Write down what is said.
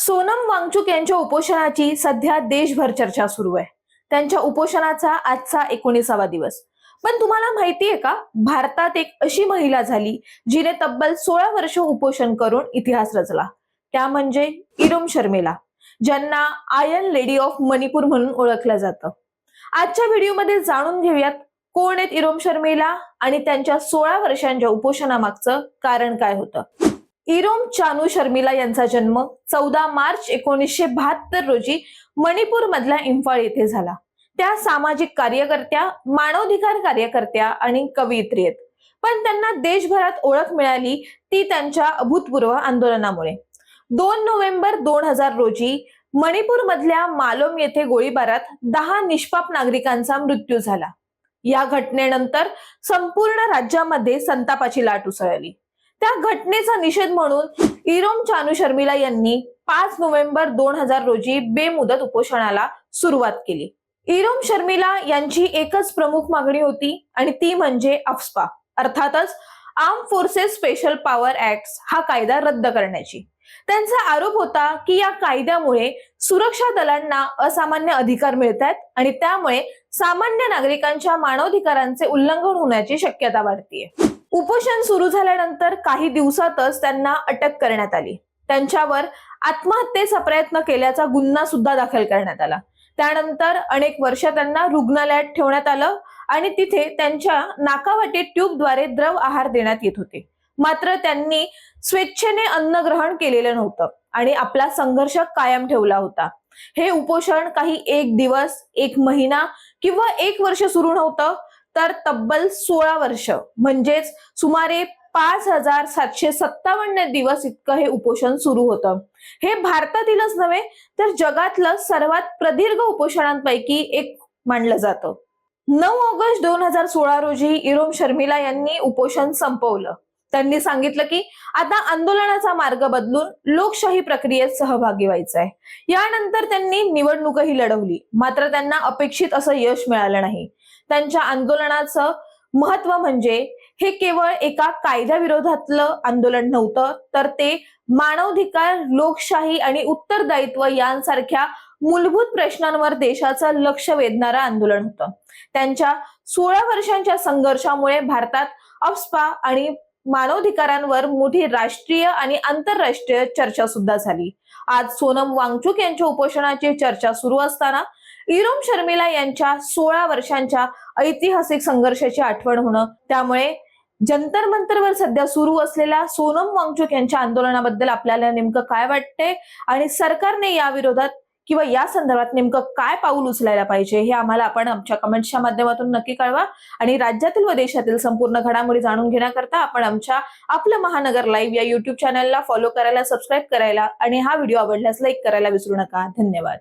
सोनम वांगचुक यांच्या उपोषणाची सध्या देशभर चर्चा सुरू आहे। त्यांच्या उपोषणाचा आजचा 19वा दिवस। पण तुम्हाला माहितीये का, भारतात एक अशी महिला झाली जिने तब्बल 16 वर्ष उपोषण करून इतिहास रचला। त्या म्हणजे इरोम शर्मिला, ज्यांना आयर्न लेडी ऑफ मणिपूर म्हणून ओळखलं जातं। आजच्या व्हिडिओमध्ये जाणून घेऊयात कोण आहेत इरोम शर्मिला आणि त्यांच्या 16 वर्षांच्या उपोषणामागचं कारण काय होतं। इरोम चानू शर्मिला यांचा जन्म 14 मार्च 1972 रोजी मणिपूर मधल्या इम्फाळ येथे झाला। त्या सामाजिक कार्यकर्त्या, मानवाधिकार कार्यकर्त्या आणि कवयित्री आहेत। पण त्यांना देशभरात ओळख मिळाली ती त्यांच्या अभूतपूर्व आंदोलनामुळे। 2 नोव्हेंबर 2000 रोजी मणिपूर मधल्या मालोम येथे गोळीबारात 10 निष्पाप नागरिकांचा मृत्यू झाला। या घटनेनंतर संपूर्ण राज्यामध्ये संतापाची लाट उसळली। त्या घटनेचा निषेध म्हणून इरोम चानू शर्मिला यांनी 5 नोव्हेंबर 2000 रोजी बेमुदत उपोषणाला सुरुवात केली। इरोम शर्मिला यांची एकच प्रमुख मागणी होती आणि ती म्हणजे अफस्पा अर्थातच arm forces special power act हा कायदा रद्द करण्याची। त्यांचा आरोप होता की या कायद्यामुळे सुरक्षा दलांना असामान्य अधिकार मिळतात आणि त्यामुळे सामान्य नागरिकांच्या मानवाधिकारांचे उल्लंघन होण्याची शक्यता वाढतीये। उपोषण सुरू झाल्यानंतर काही दिवसातच त्यांना अटक करण्यात आली। त्यांच्यावर आत्महत्येचा प्रयत्न केल्याचा गुन्हा सुद्धा दाखल करण्यात आला। त्यानंतर अनेक वर्ष त्यांना रुग्णालयात ठेवण्यात आलं आणि तिथे त्यांच्या नाकावाटे ट्यूबद्वारे द्रव आहार देण्यात येत होते। मात्र त्यांनी स्वेच्छेने अन्न ग्रहण केलेलं नव्हतं आणि आपला संघर्ष कायम ठेवला होता। हे उपोषण काही एक दिवस, एक महिना किंवा एक वर्ष सुरू नव्हतं, तर तब्बल 16 वर्ष म्हणजेच सुमारे 5757 दिवस इतकं हे उपोषण सुरू होतं। हे भारतातीलच नव्हे तर जगातलं सर्वात प्रदीर्घ उपोषणांपैकी एक मानलं जातं। 9 ऑगस्ट 2016 रोजी इरोम शर्मिला यांनी उपोषण संपवलं। त्यांनी सांगितलं की आता आंदोलनाचा मार्ग बदलून लोकशाही प्रक्रियेत सहभागी व्हायचं आहे। यानंतर त्यांनी निवडणूकही लढवली, मात्र त्यांना अपेक्षित असं यश मिळालं नाही। त्यांच्या आंदोलनाचं महत्व म्हणजे हे केवळ एका कायद्याविरोधातलं आंदोलन नव्हतं, तर ते मानवाधिकार, लोकशाही आणि उत्तरदायित्व यांसारख्या मूलभूत प्रश्नांवर देशाचं लक्ष वेधणारं आंदोलन होतं। त्यांच्या 16 वर्षांच्या संघर्षामुळे भारतात अफस्पा आणि मानवाधिकारांवर मोठी राष्ट्रीय आणि आंतरराष्ट्रीय चर्चा सुद्धा झाली। आज सोनम वांगचुक यांच्या उपोषणाची चर्चा सुरू असताना इरोम शर्मिला यांच्या 16 वर्षांच्या ऐतिहासिक संघर्षाची आठवण होणं, त्यामुळे जंतर मंतरवर सध्या सुरू असलेल्या सोनम वांगचुक यांच्या आंदोलनाबद्दल आपल्याला नेमकं काय वाटतंय आणि सरकारने या विरोधात किंवा या संदर्भात नेमकं काय पाऊल उचलायला पाहिजे हे आम्हाला आपण आमच्या कमेंट्सच्या माध्यमातून नक्की कळवा। आणि राज्यातील व देशातील संपूर्ण घडामोडी जाणून घेण्याकरता आपण आमच्या आपलं महानगर लाईव्ह या YouTube चॅनलला फॉलो करायला, सबस्क्राईब करायला आणि हा व्हिडिओ आवडल्यास लाईक करायला विसरू नका। धन्यवाद।